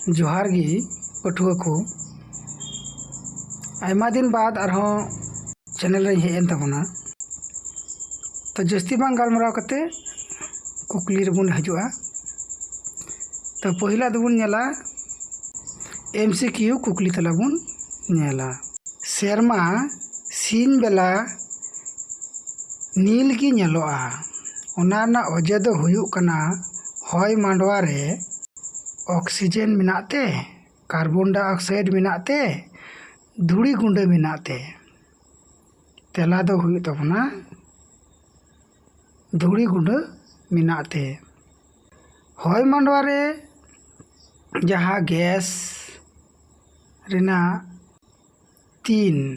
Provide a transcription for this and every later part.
जोहार गी पठुआ को आयमा दिन बाद आरहों चैनल रे हेन तबना तो जस्ती बांग गालमराव कते कुकली रेबुन हजुआ। तो पहिला दबुन नेला एमसीक्यू कुकली तलाबुन नेला सेरमा सीन बेला नील की नेलोआ ओना ना ओजे दो हुयुग कना हॉय मांडवा रे ऑक्सीजन मिनाते कार्बन डाइऑक्साइड मिनाते धूड़ी गुंडे मिनाते तेला दो हुयुग तबना धूड़ी गुंडे मिनाते हॉय मांडवा रे जहाँ गैस रेना तीन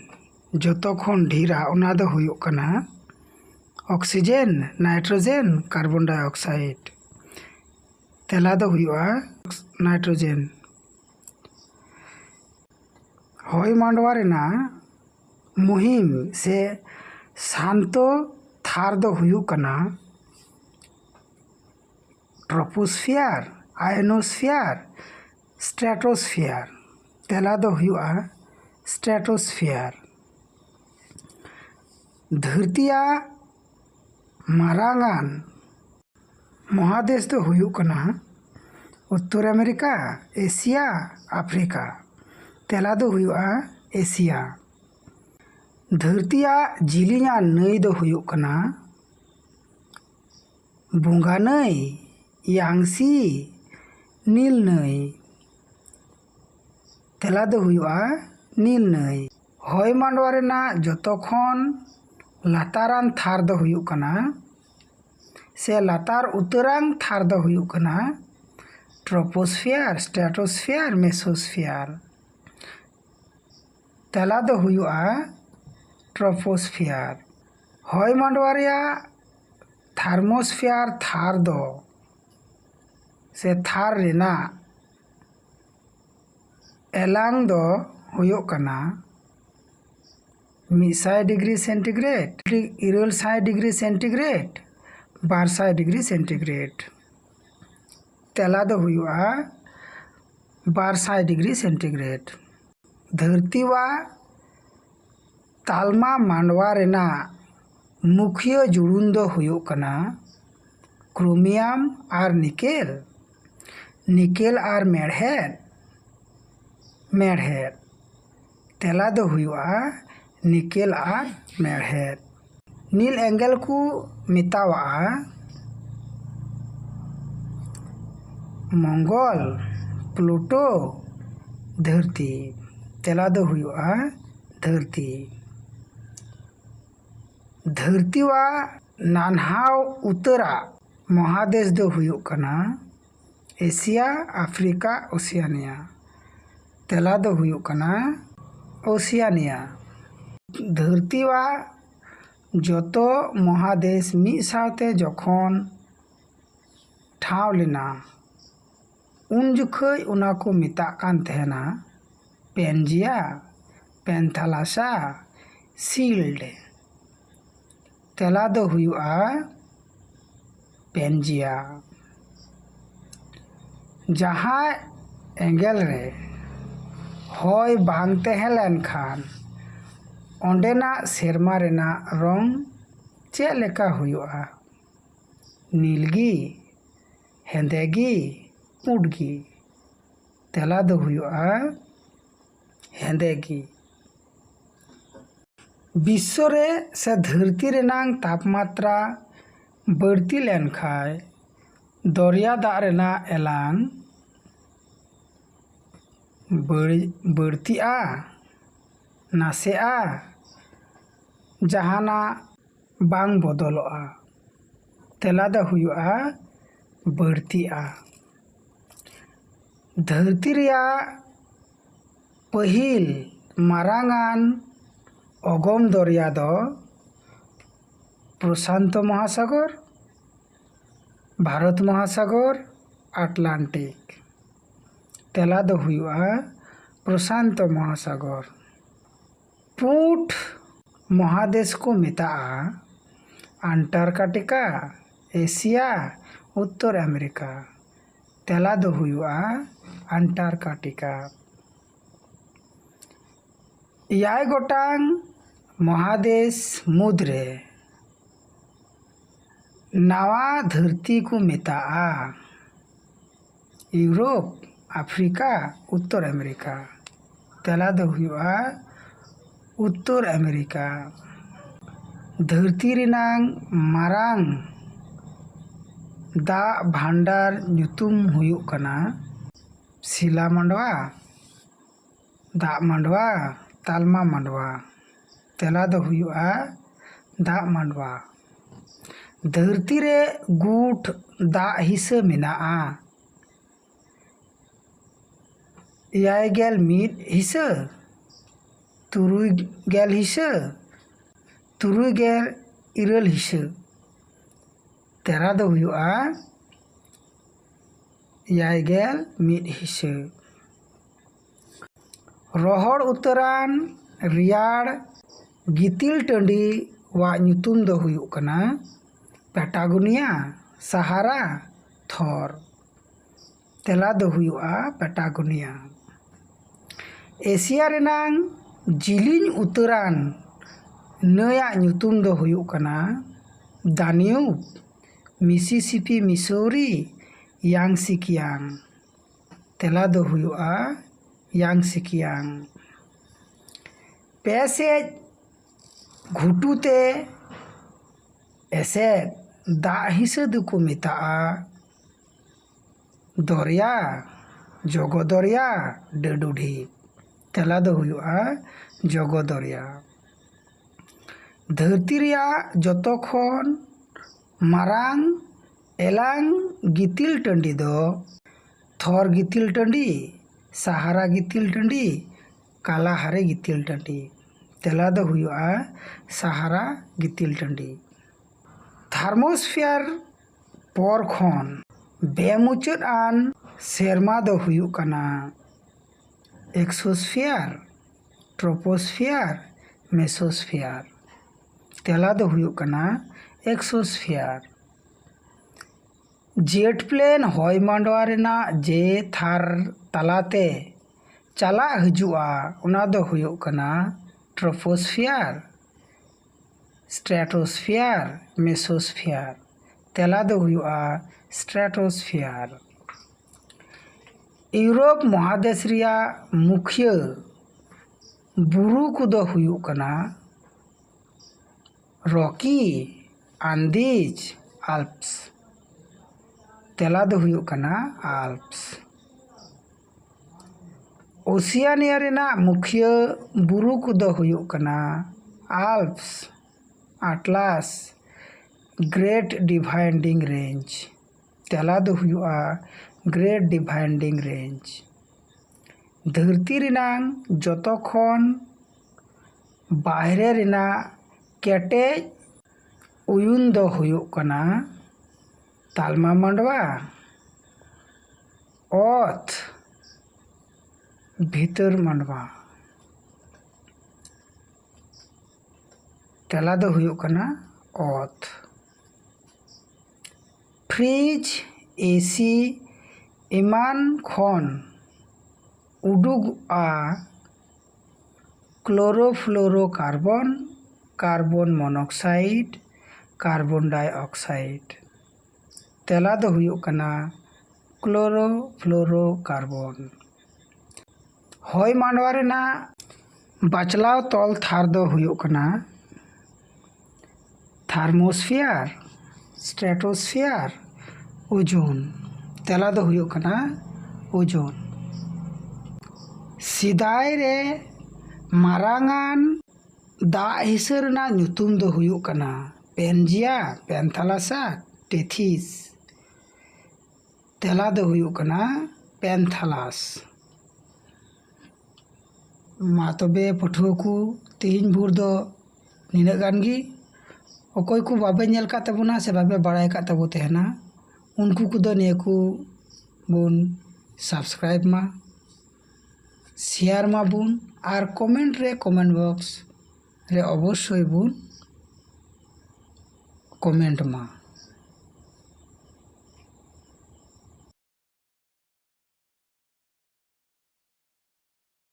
जतो खन ढीरा ओना दो हुयुग कना ऑक्सीजन नाइट्रोजन कार्बन डाइऑक्साइड तेला दो हुयुआ नाइट्रोजन। हॉय मांडवा रेना मुहिम से शांतो थार दो हुयुग कना ट्रोपोस्फियर आयनोस्फियर स्ट्रेटोस्फियर तेला दो हुयुआ स्ट्रेटोस्फियर। धरतिया मारांगान महादेश दो हुयुग कना उत्तर अमेरिका एशिया अफ्रीका तेला दो हुयुआ एशिया। धरतिया जिलिया नई दो हुयुग कना बुंगा नई यांगसी नील नई तेला दो हुयुआ नील नई। हॉय मांडवा रेना जतो खन लातारान थार दो हुयुग कना से लातार उतरांग थार दो हुयुग कना ट्रोपोस्फियर स्ट्रेटोस्फियर मेसोस्फियर तेला दो हुयुआ ट्रोपोस्फियर। हॉय मांडवा रेया थार्मोस्फियर थार दो से थार रेना एलांग दो हुयुग कना 100 degree centigrade 100 degree centigrade 200 degree centigrade तेला दो हुयुआ 200 डिग्री सेंटीग्रेड। धरतीवा तालमा मांडवा रेना मुख्य जुड़ुन दो हुयुग कना क्रोमियम और निकेल और मेढ़ेर तेला दो हुयुआ निकेल और मेढ़ेर। नील एंगल को मितावा मंगल प्लूटो धरती तेला दो हुयुआ धरती। धरतीवा नानहाव उतरा महादेश दो हुयुग कना एशिया अफ्रीका ओशियानिया तेला दो हुयुग कना ओशियानिया। धरतीवा जतो महादेश मिद साथे जखन ठाव लेना उन जुखै उना को मिताग कान तहना पेंजिया पेंथालासा सील्ड तेला दो हुयुआ पेंजिया। जहाँ एंगल रे हॉय बांग तहन लेन खान ओंडेना सेरमा रेना रंग चे लेका हुयुआ नीलगी हेंदेगी पुडगी तेला दो हुयुआ हेंदेगी। विश्व रे से धरती रेनांग तापमात्रा बढ़ती लेन खाय दरिया दाग रेना एलांग बढ़तिया नासेआ जहाना बांग बदलोआ तेला दो हुयुआ बढ़तिया। धरती रेया पहिल मारांगान अगम दरिया दो प्रशांत महासागर भारत महासागर अटलांटिक तेला दो हुयुआ प्रशांत महासागर। पूंठ महादेश को मेताआ अंटार्कटिका एशिया उत्तर अमेरिका तेला दो हुयुआ अंटार्कटिका। 7 गोटांग महादेश मुद्रे नवा धरती को मेताआ। यूरोप, अफ्रीका, उत्तर अमेरिका। तेला दो हुयुआ उत्तर अमेरिका। धरती रिनांग मारांग दा भांडार ᱧᱩᱛᱩᱢ हुयुग कना शिला मांडवा, दा मांडवा, तालमा मांडवा। तेला दो हुयुआ दा मांडवा। धरती रे गुठ दा हिस्सा मेनाआ 81 हिस्सा, 70 हिस्सा, 79 हिस्सा। तेला दो हुयुआ 81 हिस्सा। रोहड़ उतरान रियाड़ गितिल टंडी वा ᱧᱩᱛᱩᱢ दो हुयुग कना पैटागोनिया, सहारा, थोर। तेला दो हुयुआ पैटागोनिया। एशिया रेनांग जिलिंग उतरान नया ᱧᱩᱛᱩᱢ दो हुयुग कना दान्यूब, मिसिसिपी, मिसौरी, यांगसिकियांग। तेला दो हुयुआ यांगसिकियांग। पेसेज घुटुते एसेड दा हिस्सा दुको मेताआ दरिया, जगो दरिया, डडुढी। तेला दो हुयुआ जगो दरिया। धरती रिया जतो खन मारांग एलांग गितिल टंडी दो थोर गितिल टंडी, सहारा गितिल टंडी, कालाहारे गितिल टंडी। तेला दो हुयुआ सहारा गितिल टंडी। थार्मोस्फियर पर खन बेमुचाद आन सेरमा दो हुयुग कना एक्सोस्फियर, ट्रोपोस्फियर, मेसोस्फियर। तेला दो हुयुग कना एक्सोस्फियर। जेट प्लेन हॉय मांडवा रेना जे थार तलाते चला हजुआ उना दो हुयुग कना ट्रोपोस्फियर, स्ट्रेटोस्फियर, मेसोस्फियर। तेला दो हुयुआ स्ट्रेटोस्फियर। यूरोप महादेश रिया मुख्य बुरु कुदो हुयुग कना रॉकी, आंदीज, आल्प्स। तेला दो हुयुग कना आल्प्स। ओशियानिया रेना मुख्य बुरु कुदो हुयुग कना Alps, Atlas, great dividing range. तेला दो हुयुआ ग्रेट डिवाइडिंग रेंज। धरती रिनांग जतो खन बाहरे रिना केटेज उयुन दो हुयुग कना तालमा मांडवा, ओथ, भीतर मांडवा। तेला दो हुयुग कना ओथ। फ्रिज, एसी इमान खन उडुगआ chlorofluorocarbon, carbon monoxide, carbon dioxide. तेला दो हुयुग कना क्लोरोफ्लोरोकार्बन। हॉय मांडवा रेना बचलाव तल थार दो हुयुग कना थार्मोस्फियर, स्ट्रेटोस्फियर, ओजोन। तेला दो हुयुग कना ओजोन। सिदाय रे मारांगान दा हिस्सा रेना ᱧᱩᱛᱩᱢ दो हुयुग कना पेंजिया, पेंथालासा, टेथिस। तेला दो हुयुग कना पेंथालास। मा तबे पठुआ को तेहिन भोर दो निना गान गी। अकय को बाबे नेल का तबुना से बाबे बड़ाय का तबु तेहना उनको को दो निया को बुन सब्सक्राइब मा, शेयर मा बुन और कमेंट रे कमेंट बॉक्स रे अवश्य बुन कमेंट मा।